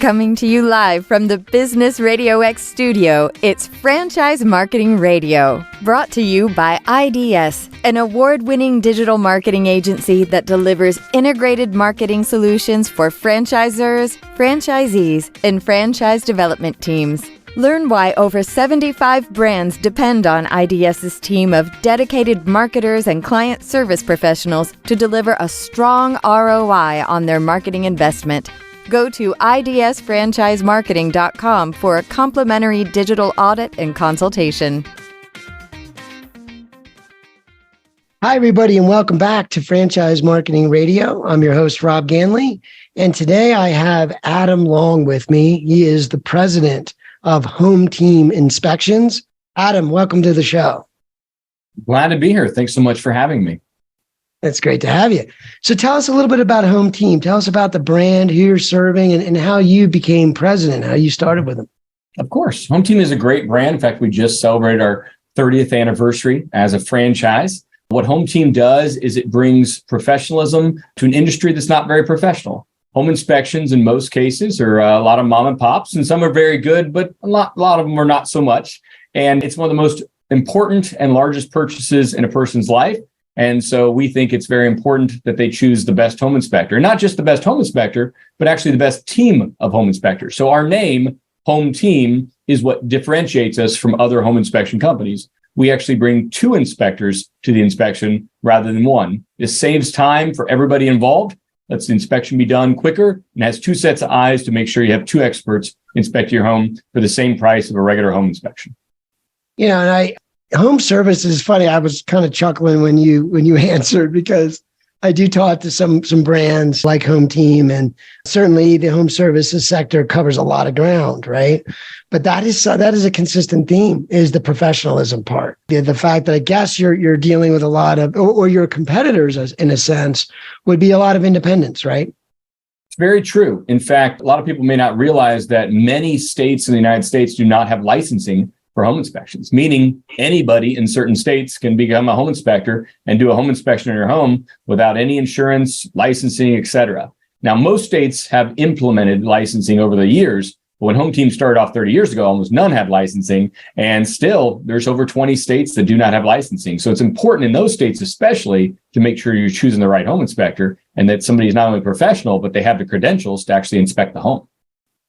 Coming to you live from the Business RadioX studio, it's Franchise Marketing Radio, brought to you by IDS, an award-winning digital marketing agency that delivers integrated marketing solutions for franchisors, franchisees, and franchise development teams. Learn why over 75 brands depend on IDS's team of dedicated marketers and client service professionals to deliver a strong ROI on their marketing investment. Go to idsfranchisemarketing.com for a complimentary digital audit and consultation. Hi, everybody, and welcome back to Franchise Marketing Radio. I'm your host, Rob Ganley, and today I have Adam Long with me. He is the president of HomeTeam Inspections. Adam, welcome to the show. Glad to be here. Thanks so much for having me. It's great to have you. So tell us a little bit about HomeTeam. Tell us about the brand, who you're serving, and how you became president, how you started with them. Of course. HomeTeam is a great brand. In fact, we just celebrated our 30th anniversary as a franchise. What HomeTeam does is it brings professionalism to an industry that's not very professional. Home inspections, in most cases, are a lot of mom and pops, and some are very good, but a lot of them are not so much. And it's one of the most important and largest purchases in a person's life. And so we think it's very important that they choose the best home inspector, not just the best home inspector, but actually the best team of home inspectors. So our name, HomeTeam, is what differentiates us from other home inspection companies. We actually bring 2 inspectors to the inspection rather than 1. This saves time for everybody involved, lets the inspection be done quicker, and has 2 sets of eyes to make sure you have 2 experts inspect your home for the same price of a regular home inspection. You know, and home service is funny. I was kind of chuckling when you answered, because I do talk to some brands like HomeTeam, and certainly the home services sector covers a lot of ground, right? But that is a consistent theme, is the professionalism part. The fact that I guess you're dealing with a lot of, or your competitors, as in a sense, would be a lot of independents, right? It's very true. In fact, a lot of people may not realize that many states in the United States do not have licensing for home inspections, meaning anybody in certain states can become a home inspector and do a home inspection in your home without any insurance, licensing, etc. Now, most states have implemented licensing over the years, but when HomeTeam started off 30 years ago, almost none had licensing, and still there's over 20 states that do not have licensing. So it's important in those states especially to make sure you're choosing the right home inspector and that somebody is not only professional, but they have the credentials to actually inspect the home.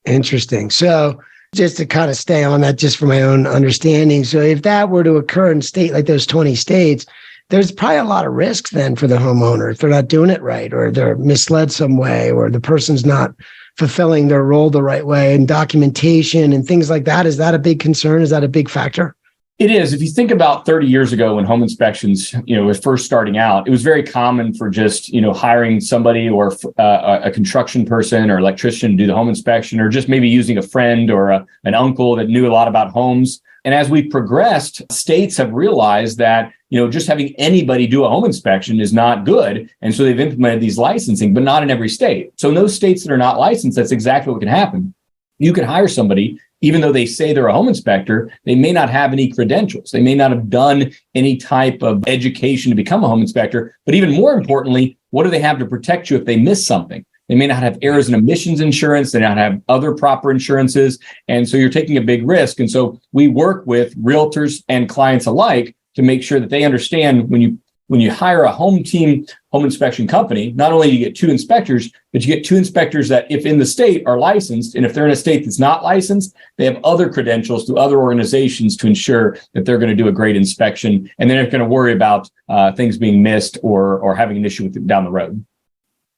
Interesting. So just to kind of stay on that, just for my own understanding. So if that were to occur in a state like those 20 states, there's probably a lot of risks then for the homeowner if they're not doing it right, or they're misled some way, or the person's not fulfilling their role the right way, and documentation and things like that. Is that a big concern? Is that a big factor? It is. If you think about 30 years ago when home inspections, was first starting out, it was very common for just, hiring somebody or a construction person or electrician to do the home inspection, or just maybe using a friend or an uncle that knew a lot about homes. And as we progressed, states have realized that, just having anybody do a home inspection is not good. And so they've implemented these licensing, but not in every state. So in those states that are not licensed, that's exactly what can happen. You can hire somebody, even though they say they're a home inspector, they may not have any credentials. They may not have done any type of education to become a home inspector. But even more importantly, what do they have to protect you if they miss something? They may not have errors and omissions insurance. They may not have other proper insurances. And so you're taking a big risk. And so we work with realtors and clients alike to make sure that they understand when you hire a HomeTeam home inspection company, not only do you get 2 inspectors, but you get 2 inspectors that, if in the state, are licensed. And if they're in a state that's not licensed, they have other credentials through other organizations to ensure that they're going to do a great inspection. And they're not going to worry about things being missed or having an issue with it down the road.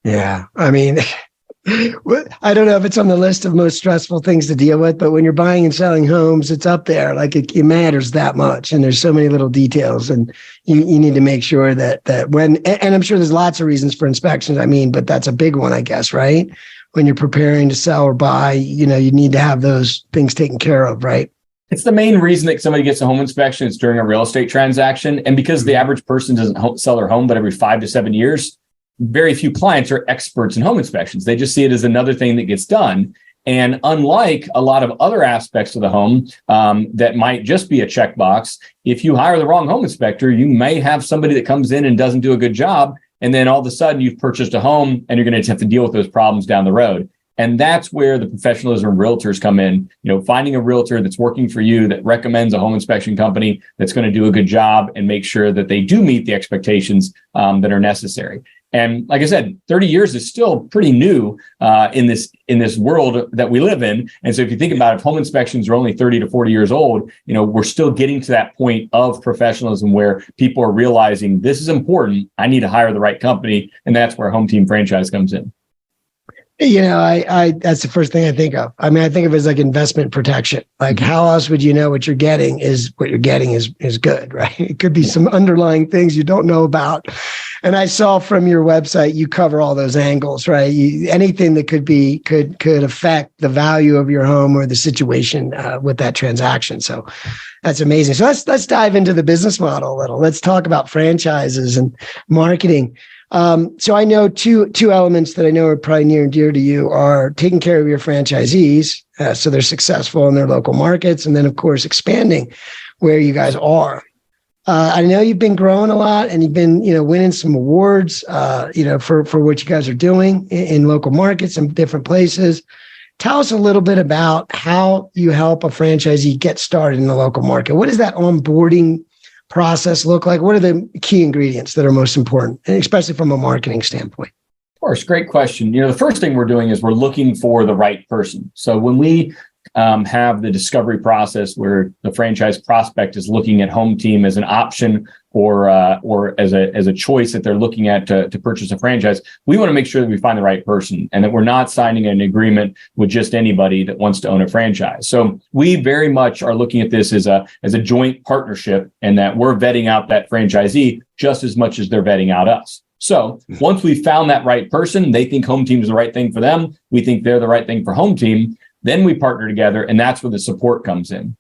Yeah. I mean, I don't know if it's on the list of most stressful things to deal with, but when you're buying and selling homes, it's up there. Like it matters that much. And there's so many little details, and you need to make sure that when, and I'm sure there's lots of reasons for inspections. But that's a big one, I guess, right? When you're preparing to sell or buy, you need to have those things taken care of, right? It's the main reason that somebody gets a home inspection is during a real estate transaction. And because the average person doesn't sell their home but every 5 to 7 years, very few clients are experts in home inspections. They just see it as another thing that gets done. And unlike a lot of other aspects of the home that might just be a checkbox, if you hire the wrong home inspector, you may have somebody that comes in and doesn't do a good job. And then all of a sudden you've purchased a home and you're going to have to deal with those problems down the road. And that's where the professionalism of realtors come in. Finding a realtor that's working for you, that recommends a home inspection company that's going to do a good job and make sure that they do meet the expectations that are necessary. And like I said, 30 years is still pretty new in this world that we live in. And so if you think about it, if home inspections are only 30 to 40 years old, we're still getting to that point of professionalism where people are realizing this is important. I need to hire the right company. And that's where HomeTeam franchise comes in. I that's the first thing I think of. I mean, I think of it as like investment protection. Like, how else would you know what you're getting is good, right? It could be some underlying things you don't know about. And I saw from your website, you cover all those angles, right? Anything that could affect the value of your home or the situation with that transaction. So that's amazing. So let's dive into the business model a little. Let's talk about franchises and marketing. So I know two elements that I know are probably near and dear to you are taking care of your franchisees so they're successful in their local markets, and then of course expanding where you guys are. I know you've been growing a lot, and you've been winning some awards for what you guys are doing in local markets and different places. Tell us a little bit about how you help a franchisee get started in the local market. What does that onboarding process look like? What are the key ingredients that are most important, and especially from a marketing standpoint? Of course, great question. The first thing we're doing is we're looking for the right person. So when we have the discovery process where the franchise prospect is looking at HomeTeam as an option or as a choice that they're looking at to purchase a franchise, we want to make sure that we find the right person and that we're not signing an agreement with just anybody that wants to own a franchise. So we very much are looking at this as a joint partnership, and that we're vetting out that franchisee just as much as they're vetting out us. So once we've found that right person, they think HomeTeam is the right thing for them, we think they're the right thing for HomeTeam, then we partner together, and that's where the support comes in.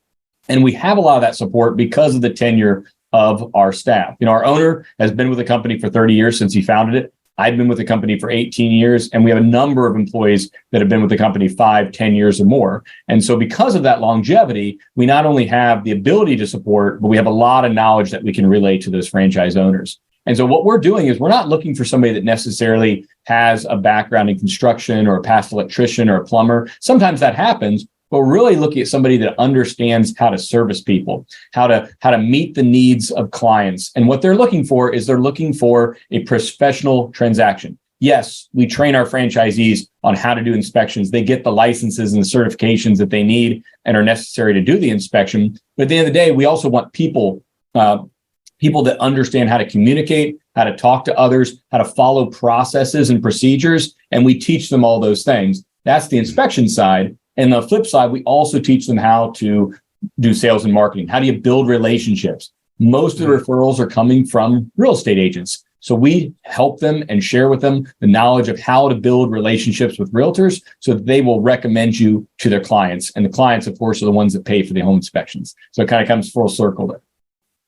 And we have a lot of that support because of the tenure of our staff. Our owner has been with the company for 30 years since he founded it. I've been with the company for 18 years, and we have a number of employees that have been with the company 5, 10 years or more. And so because of that longevity, we not only have the ability to support, but we have a lot of knowledge that we can relay to those franchise owners. And so what we're doing is we're not looking for somebody that necessarily has a background in construction or a past electrician or a plumber. Sometimes that happens, but we're really looking at somebody that understands how to service people, how to meet the needs of clients. And what they're looking for is they're looking for a professional transaction. Yes, we train our franchisees on how to do inspections. They get the licenses and the certifications that they need and are necessary to do the inspection. But at the end of the day, we also want people that understand how to communicate, how to talk to others, how to follow processes and procedures. And we teach them all those things. That's the inspection side. And the flip side, we also teach them how to do sales and marketing. How do you build relationships? Most of the referrals are coming from real estate agents. So we help them and share with them the knowledge of how to build relationships with realtors so that they will recommend you to their clients. And the clients, of course, are the ones that pay for the home inspections. So it kind of comes full circle there.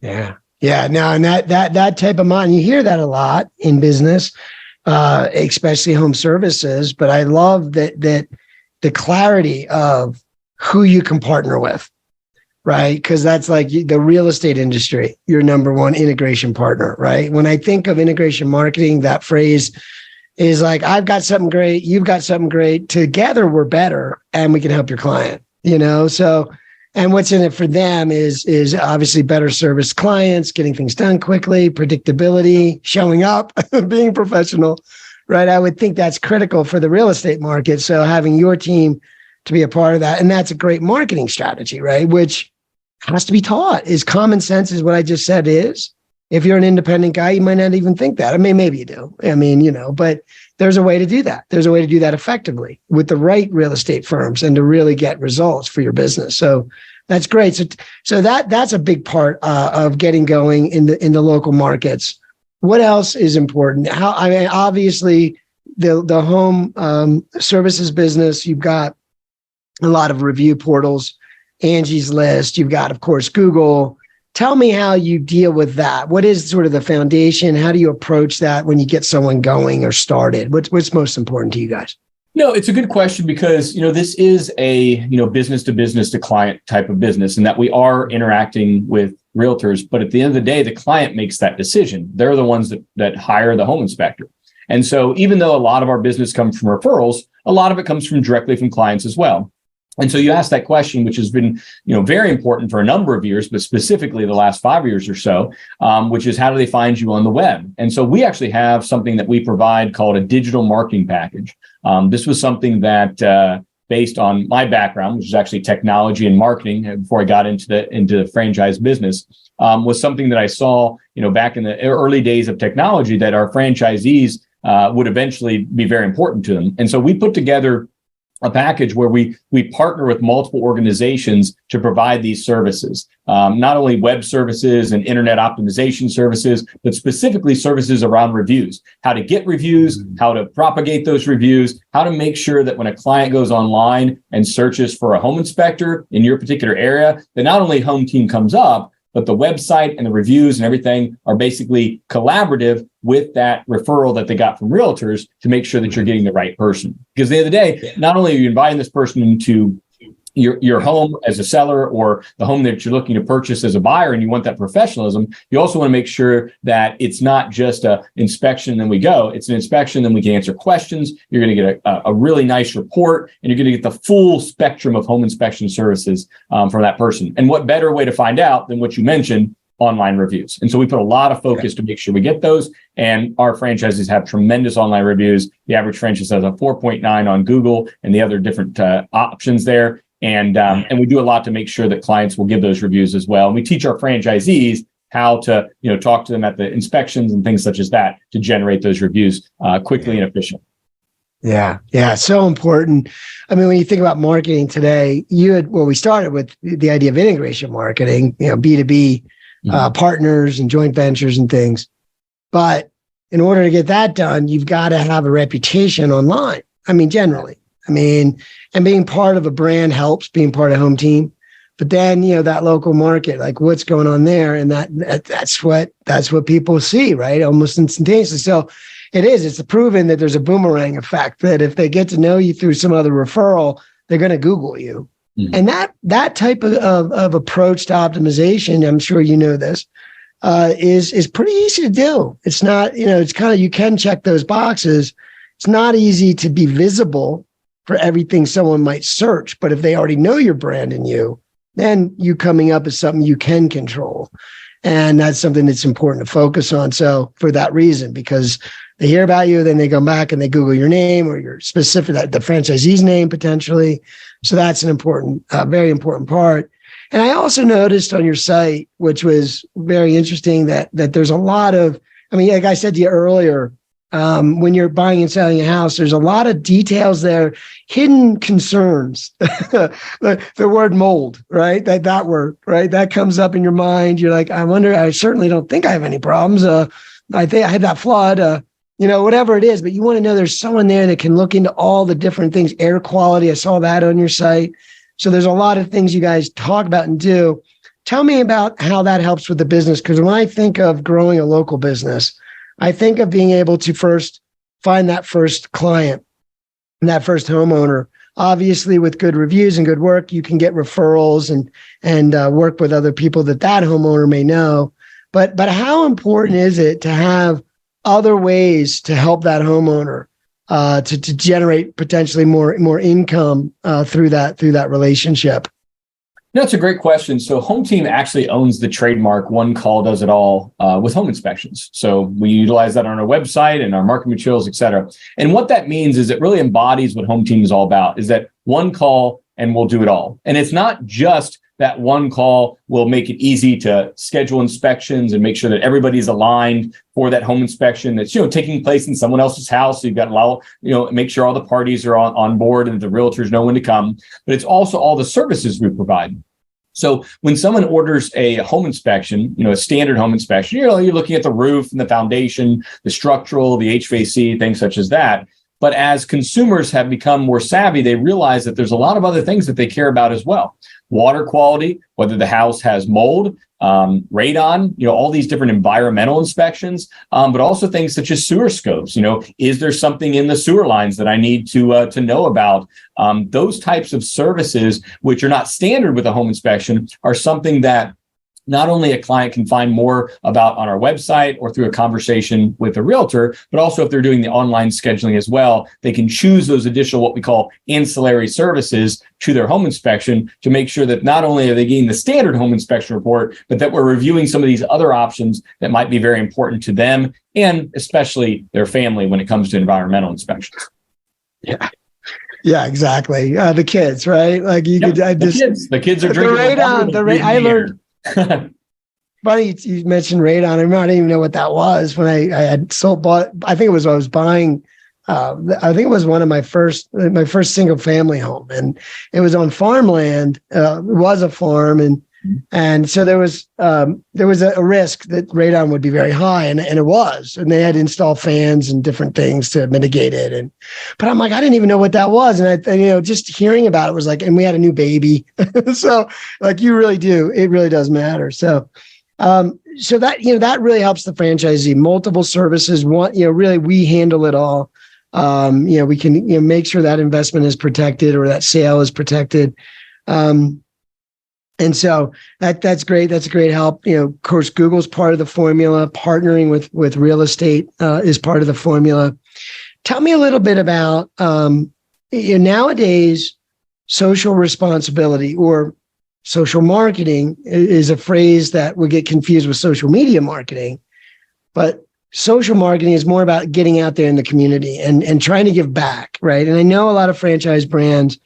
Yeah. Yeah. Now, and that type of mind, you hear that a lot in business, especially home services. But I love that the clarity of who you can partner with, right? Because that's like the real estate industry, your number one integration partner, right? When I think of integration marketing, that phrase is like, I've got something great, you've got something great, together we're better and we can help your client, So, and what's in it for them is obviously better service clients, getting things done quickly, predictability, showing up, being professional, right? I would think that's critical for the real estate market. So having your team to be a part of that, and that's a great marketing strategy, right? Which has to be taught. Is common sense is what I just said is. If you're an independent guy, you might not even think that. I mean, maybe you do. I mean, but there's a way to do that. There's a way to do that effectively with the right real estate firms and to really get results for your business. So that's great. So that's a big part of getting going in the local markets. What else is important? Obviously the home services business, you've got a lot of review portals, Angie's List. You've got, of course, Google. Tell me how you deal with that. What is sort of the foundation? How do you approach that when you get someone going or started? What's most important to you guys? No, it's a good question because, this is a, business to business to client type of business, and that we are interacting with realtors. But at the end of the day, the client makes that decision. They're the ones that hire the home inspector. And so even though a lot of our business comes from referrals, a lot of it comes directly from clients as well. And so you asked that question, which has been, very important for a number of years, but specifically the last 5 years or so, which is how do they find you on the web? And so we actually have something that we provide called a digital marketing package. This was something that, based on my background, which is actually technology and marketing, before I got into the franchise business, was something that I saw, back in the early days of technology, that our franchisees would eventually be very important to them. And so we put together a package where we partner with multiple organizations to provide these services, not only web services and internet optimization services, but specifically services around reviews, how to get reviews, how to propagate those reviews, how to make sure that when a client goes online and searches for a home inspector in your particular area, that not only HomeTeam comes up, but the website and the reviews and everything are basically collaborative with that referral that they got from realtors to make sure that you're getting the right person. Because at the end of the day, not only are you inviting this person into your home as a seller, or the home that you're looking to purchase as a buyer, and you want that professionalism, you also want to make sure that it's not just an inspection and then we go. It's an inspection, then we can answer questions. You're going to get a really nice report, and you're going to get the full spectrum of home inspection services from that person. And what better way to find out than what you mentioned, online reviews. And so we put a lot of focus to make sure we get those. And our franchises have tremendous online reviews. The average franchise has a 4.9 on Google and the other different options there. And we do a lot to make sure that clients will give those reviews as well. And we teach our franchisees how to, talk to them at the inspections and things such as that to generate those reviews quickly and efficiently. Yeah. So important. I mean, when you think about marketing today, we started with the idea of integration marketing, B2B partners and joint ventures and things. But in order to get that done, you've got to have a reputation online. I mean, generally. And being part of a brand helps, being part of HomeTeam. But then, that local market, like what's going on there, and that's what people see, right? Almost instantaneously. So it's proven that there's a boomerang effect, that if they get to know you through some other referral, they're going to Google you. Mm-hmm. And that type of approach to optimization, I'm sure you know this, is pretty easy to do. It's not, it's kind of, you can check those boxes. It's not easy to be visible for everything someone might search, but if they already know your brand and you, then you coming up is something you can control. And that's something that's important to focus on. So for that reason, because they hear about you, then they go back and they Google your name or your specific, the franchisee's name potentially. So that's an important, very important part. And I also noticed on your site, which was very interesting, that there's a lot of, like I said to you earlier, when you're buying and selling a house, there's a lot of details there, hidden concerns. the word mold, right? That word, right? That comes up in your mind. You're like, I certainly don't think I have any problems. I think I had that flood, whatever it is, but you want to know there's someone there that can look into all the different things, air quality. I saw that on your site. So there's a lot of things you guys talk about and do. Tell me about how that helps with the business. Because when I think of growing a local business, I think of being able to first find that first client and that first homeowner. Obviously, with good reviews and good work, you can get referrals and work with other people that homeowner may know. But how important is it to have other ways to help that homeowner to generate potentially more income through that relationship? That's a great question. So HomeTeam actually owns the trademark "One Call Does It All" with home inspections. So we utilize that on our website and our marketing materials, et cetera. And what that means is it really embodies what HomeTeam is all about, is that one call and we'll do it all. And it's not just that one call will make it easy to schedule inspections and make sure that everybody's aligned for that home inspection that's taking place in someone else's house. So you've got to allow, make sure all the parties are on board and the realtors know when to come. But it's also all the services we provide. So when someone orders a home inspection, a standard home inspection, you're looking at the roof and the foundation, the structural, the HVAC, things such as that. But as consumers have become more savvy, they realize that there's a lot of other things that they care about as well. Water quality, whether the house has mold, radon, all these different environmental inspections, but also things such as sewer scopes. Is there something in the sewer lines that I need to know about? Those types of services, which are not standard with a home inspection, are something that not only a client can find more about on our website or through a conversation with a realtor, but also if they're doing the online scheduling as well, they can choose those additional what we call ancillary services to their home inspection to make sure that not only are they getting the standard home inspection report, but that we're reviewing some of these other options that might be very important to them and especially their family when it comes to environmental inspections. Yeah. Yeah, exactly. The kids, right? Like you could, the kids are drinking I learned. Funny you mentioned radon. I didn't even know what that was when I had bought. I think it was I was buying. I think it was one of my first single family home, and it was on farmland. It was a farm, and so there was a risk that radon would be very high, and it was, and they had to install fans and different things to mitigate it. But I'm like, I didn't even know what that was, and just hearing about it was like, and we had a new baby, so like it really does matter. So that really helps the franchisee. Multiple services, really we handle it all. We can make sure that investment is protected or that sale is protected. And so that's great. That's a great help. Of course, Google's part of the formula. Partnering with real estate is part of the formula. Tell me a little bit about nowadays, social responsibility or social marketing is a phrase that would get confused with social media marketing, but social marketing is more about getting out there in the community and trying to give back, right? And I know a lot of franchise brands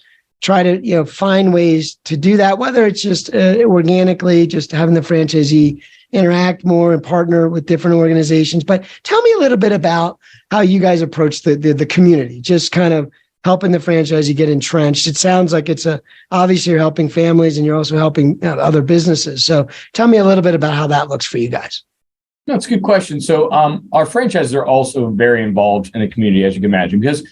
try to find ways to do that, whether it's just organically, just having the franchisee interact more and partner with different organizations. But tell me a little bit about how you guys approach the community, just kind of helping the franchisee get entrenched. It sounds like obviously you're helping families and you're also helping other businesses. So tell me a little bit about how that looks for you guys. No, it's a good question. So our franchises are also very involved in the community, as you can imagine, because,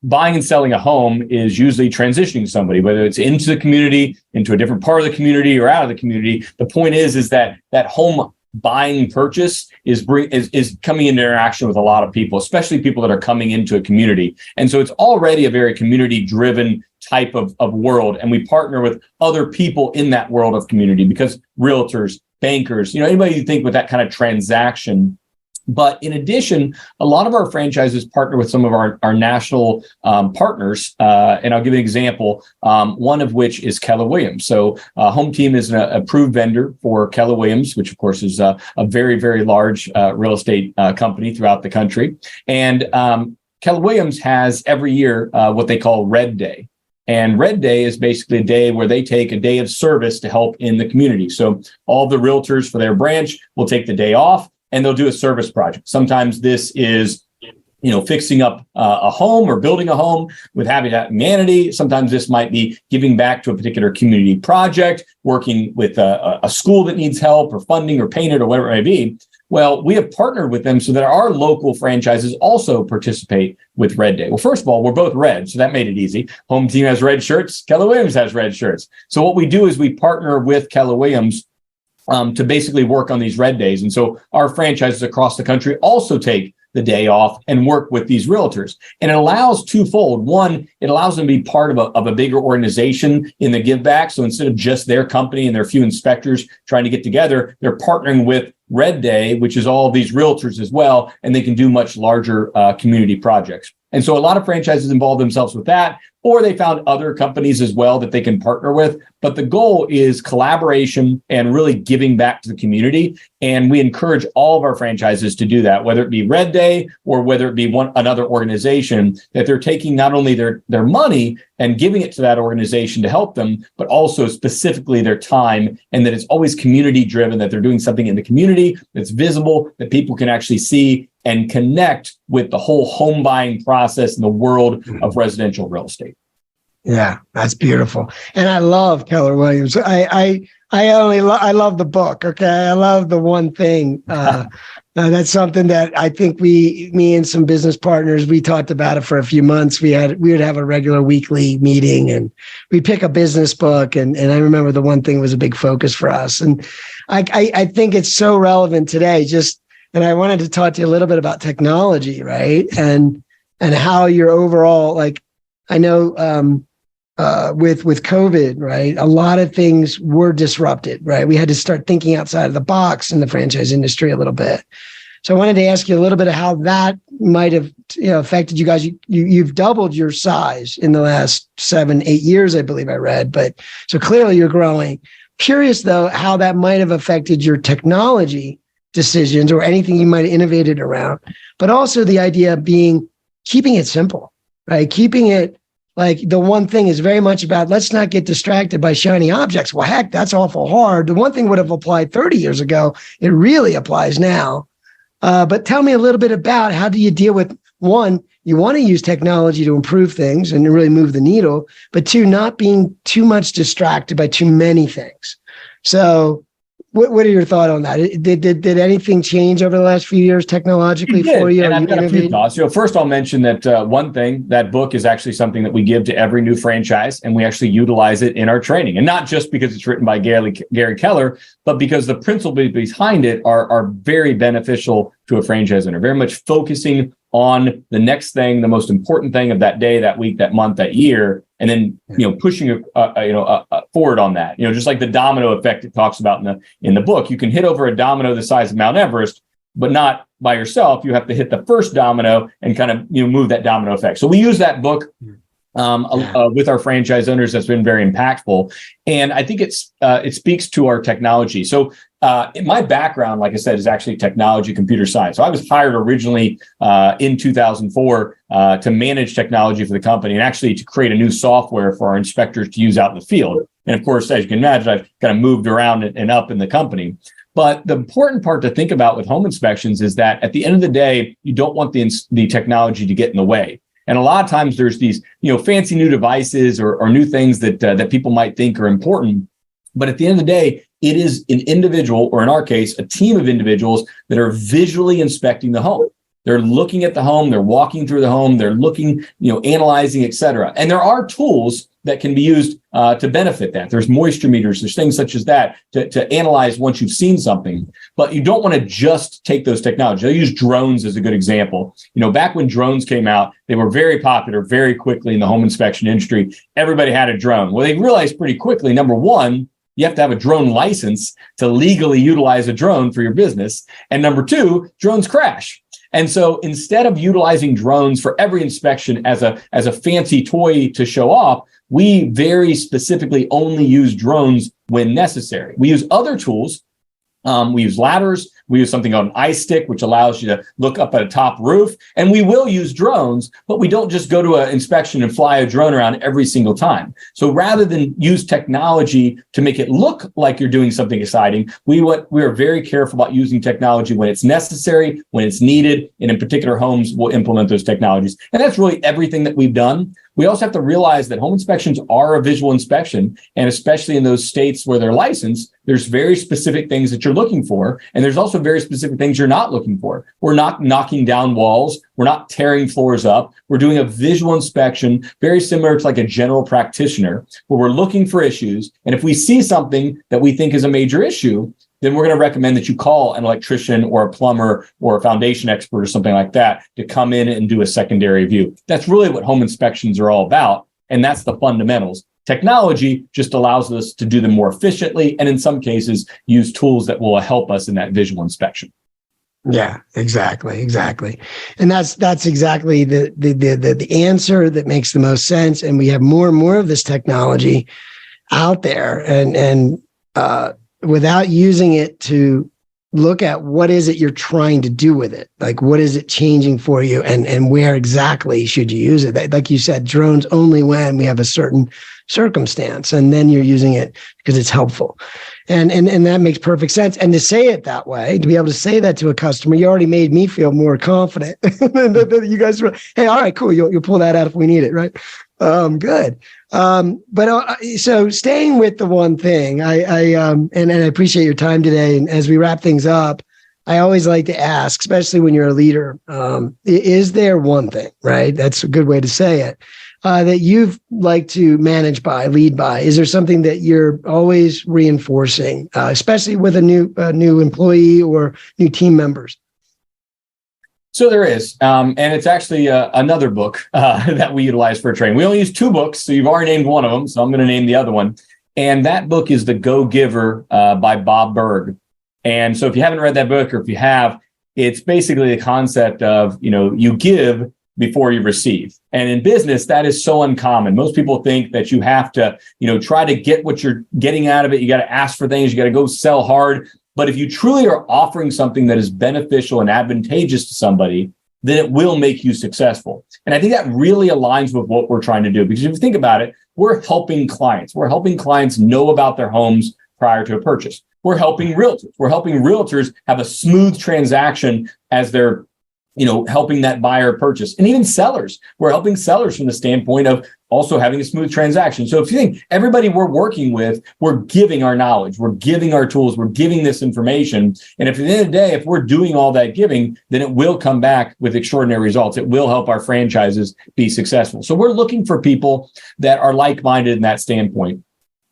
buying and selling a home is usually transitioning somebody, whether it's into the community, into a different part of the community or out of the community. The point is that home buying purchase is coming into interaction with a lot of people, especially people that are coming into a community. And so it's already a very community driven type of world. And we partner with other people in that world of community because realtors, bankers, anybody you think with that kind of transaction. But in addition, a lot of our franchises partner with some of our national partners. And I'll give you an example, one of which is Keller Williams. So HomeTeam is an approved vendor for Keller Williams, which of course is a very, very large real estate company throughout the country. And Keller Williams has every year what they call Red Day. And Red Day is basically a day where they take a day of service to help in the community. So all the realtors for their branch will take the day off and they'll do a service project. Sometimes this is, fixing up a home or building a home with Habitat Humanity. Sometimes this might be giving back to a particular community project, working with a school that needs help or funding or painted or whatever it may be. Well, we have partnered with them so that our local franchises also participate with Red Day. Well, first of all, we're both red, so that made it easy. HomeTeam has red shirts. Keller Williams has red shirts. So what we do is we partner with Keller Williams to basically work on these Red Days. And so our franchises across the country also take the day off and work with these realtors. And it allows twofold. One, it allows them to be part of a bigger organization in the give back. So instead of just their company and their few inspectors trying to get together, they're partnering with Red Day, which is all of these realtors as well, and they can do much larger community projects. And so a lot of franchises involve themselves with that, or they found other companies as well that they can partner with. But the goal is collaboration and really giving back to the community. And we encourage all of our franchises to do that, whether it be Red Day or whether it be another organization, that they're taking not only their money and giving it to that organization to help them, but also specifically their time, and that it's always community driven, that they're doing something in the community that's visible, that people can actually see and connect with the whole home buying process in the world of residential real estate. Yeah, that's beautiful. And I love Keller Williams. I love the book. Okay. I love the one thing. That's something that I think me and some business partners, we talked about it for a few months. We would have a regular weekly meeting and we'd pick a business book. And I remember the one thing was a big focus for us. And I think it's so relevant today. And I wanted to talk to you a little bit about technology, right? And how your overall, like, I know with COVID, right? A lot of things were disrupted, right? We had to start thinking outside of the box in the franchise industry a little bit. So I wanted to ask you a little bit of how that might have affected you guys. You've doubled your size in the last 7-8 years, I believe I read. But so clearly you're growing. Curious though how that might have affected your technology decisions or anything you might have innovated around. But also the idea being keeping it simple, right? Keeping it like the one thing is very much about let's not get distracted by shiny objects. Well, heck, that's awful hard. The one thing would have applied 30 years ago. It really applies now. But tell me a little bit about how do you deal with, one, you want to use technology to improve things and really move the needle, but two, not being too much distracted by too many things. So what are your thoughts on that? Did anything change over the last few years technologically for you? And I've got a few thoughts. First, I'll mention that one thing, that book is actually something that we give to every new franchise, and we actually utilize it in our training. And not just because it's written by Gary Keller, but because the principles behind it are very beneficial to a franchise owner, very much focusing on the next thing, the most important thing of that day, that week, that month, that year, and then pushing forward on that. Just like the domino effect it talks about in the book, you can hit over a domino the size of Mount Everest, but not by yourself. You have to hit the first domino and kind of move that domino effect. So we use that book with our franchise owners. That's been very impactful, and I think it speaks to our technology. So my background, like I said, is actually technology, computer science. So I was hired originally in 2004 to manage technology for the company and actually to create a new software for our inspectors to use out in the field. And of course, as you can imagine, I've kind of moved around and up in the company. But the important part to think about with home inspections is that at the end of the day, you don't want the technology to get in the way. And a lot of times there's these, fancy new devices or new things that people might think are important. But at the end of the day, it is an individual, or in our case, a team of individuals that are visually inspecting the home. They're looking at the home, they're walking through the home, they're looking, analyzing, et cetera. And there are tools that can be used to benefit that. There's moisture meters, there's things such as that to analyze once you've seen something. But you don't want to just take those technologies. I use drones as a good example. Back when drones came out, they were very popular very quickly in the home inspection industry. Everybody had a drone. Well, they realized pretty quickly, number one, you have to have a drone license to legally utilize a drone for your business. And number two, drones crash. And so instead of utilizing drones for every inspection as a fancy toy to show off, we very specifically only use drones when necessary. We use other tools. We use ladders. We use something called an ice stick, which allows you to look up at a top roof. And we will use drones, but we don't just go to an inspection and fly a drone around every single time. So rather than use technology to make it look like you're doing something exciting, we are very careful about using technology when it's necessary, when it's needed, and in particular homes, we'll implement those technologies. And that's really everything that we've done. We also have to realize that home inspections are a visual inspection, and especially in those states where they're licensed, there's very specific things that you're looking for, and there's also very specific things you're not looking for. We're not knocking down walls. We're not tearing floors up. We're doing a visual inspection, very similar to like a general practitioner, where we're looking for issues. And if we see something that we think is a major issue, then we're going to recommend that you call an electrician or a plumber or a foundation expert or something like that to come in and do a secondary view. That's really what home inspections are all about. And that's the fundamentals. Technology just allows us to do them more efficiently, and in some cases, use tools that will help us in that visual inspection. Yeah, exactly. And that's exactly the answer that makes the most sense. And we have more and more of this technology out there, and without using it to look at what is it you're trying to do with it, like what is it changing for you, and where exactly should you use it? Like you said, drones only when we have a certain circumstance, and then you're using it because it's helpful. And that makes perfect sense. And to say it that way, to be able to say that to a customer, you already made me feel more confident. You guys were, hey, all right, cool. You'll pull that out if we need it, right? Good. So staying with the one thing, I appreciate your time today. And as we wrap things up, I always like to ask, especially when you're a leader, is there one thing, right? That's a good way to say it, that you've like to manage by, lead by? Is there something that you're always reinforcing, especially with a new employee or new team members? So there is, and it's actually another book that we utilize for training. We only use 2 books, so you've already named one of them, so I'm going to name the other one. And that book is The Go-Giver by Bob Burg. And so if you haven't read that book, or if you have, it's basically the concept of, you give before you receive. And in business, that is so uncommon. Most people think that you have to, try to get what you're getting out of it. You got to ask for things. You got to go sell hard. But if you truly are offering something that is beneficial and advantageous to somebody, then it will make you successful. And I think that really aligns with what we're trying to do. Because if you think about it, we're helping clients. We're helping clients know about their homes prior to a purchase. We're helping realtors. We're helping realtors have a smooth transaction as they're helping that buyer purchase. And even sellers, we're helping sellers from the standpoint of also having a smooth transaction. So if you think everybody we're working with, we're giving our knowledge, we're giving our tools, we're giving this information. And if at the end of the day, if we're doing all that giving, then it will come back with extraordinary results. It will help our franchises be successful. So we're looking for people that are like-minded in that standpoint,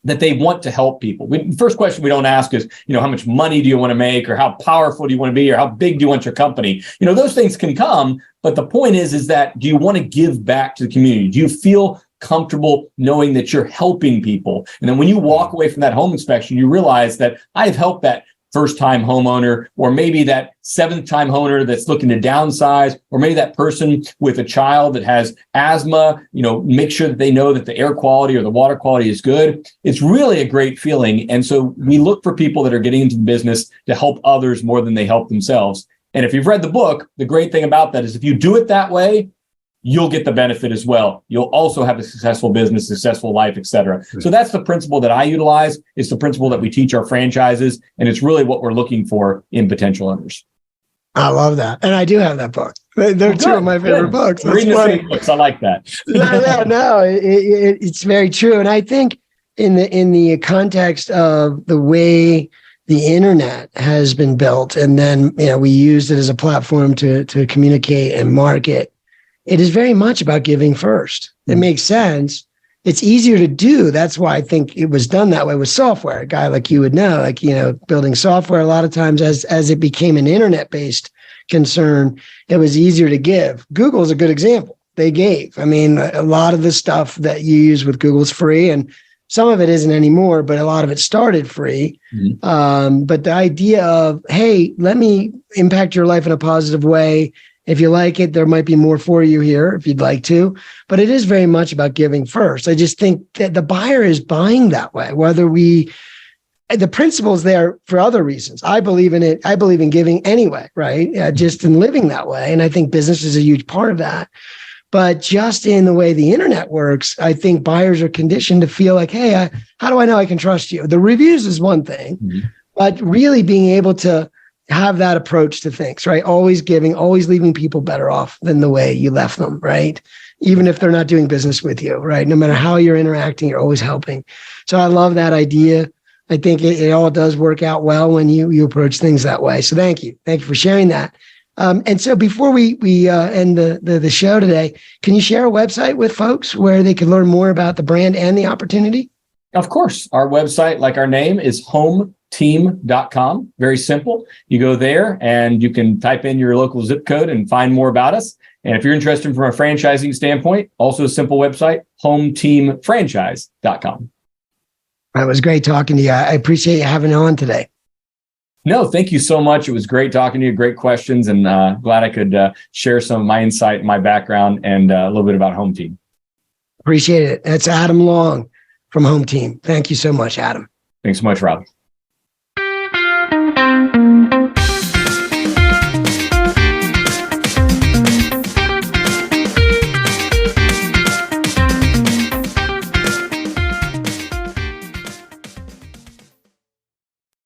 that they want to help people. The first question we don't ask is, how much money do you want to make, or how powerful do you want to be, or how big do you want your company? Those things can come, but the point is that do you want to give back to the community? Do you feel comfortable knowing that you're helping people? And then when you walk away from that home inspection, you realize that I've helped that first-time homeowner, or maybe that 7th-time homeowner that's looking to downsize, or maybe that person with a child that has asthma, make sure that they know that the air quality or the water quality is good. It's really a great feeling. And so we look for people that are getting into the business to help others more than they help themselves. And if you've read the book, the great thing about that is if you do it that way, you'll get the benefit as well. You'll also have a successful business, successful life, et cetera. So that's the principle that I utilize. It's the principle that we teach our franchises, and it's really what we're looking for in potential owners. I love that. And I do have that book. They're 2 of my favorite books. We're reading the same books. I like that. It's very true. And I think in the context of the way the internet has been built, and then we used it as a platform to communicate and market, it is very much about giving first. It makes sense. It's easier to do. That's why I think it was done that way with software. A guy like you would know, building software, a lot of times as it became an internet-based concern, it was easier to give. Google is a good example. They gave. A lot of the stuff that you use with Google is free, and some of it isn't anymore, but a lot of it started free. But the idea of, hey, let me impact your life in a positive way. If you like it, there might be more for you here if you'd like to. But it is very much about giving first. I just think that the buyer is buying that way, the principle's there for other reasons. I believe in it. I believe in giving anyway, right? Just in living that way. And I think business is a huge part of that. But just in the way the internet works, I think buyers are conditioned to feel like, hey, how do I know I can trust you? The reviews is one thing, but really being able to have that approach to things, right? Always giving, always leaving people better off than the way you left them, right? Even if they're not doing business with you, right? No matter how you're interacting, you're always helping. So I love that idea. I think it all does work out well when you approach things that way. So thank you. Thank you for sharing that. And so before we end the show today, can you share a website with folks where they can learn more about the brand and the opportunity? Of course. Our website, like our name, is HomeTeam.com. Very simple. You go there and you can type in your local zip code and find more about us. And if you're interested from a franchising standpoint, also a simple website, HomeTeamFranchise.com. It was great talking to you. I appreciate you having me on today. No, thank you so much. It was great talking to you. Great questions, and glad I could share some of my insight, my background, and a little bit about HomeTeam. Appreciate it. That's Adam Long from HomeTeam. Thank you so much, Adam. Thanks so much, Rob.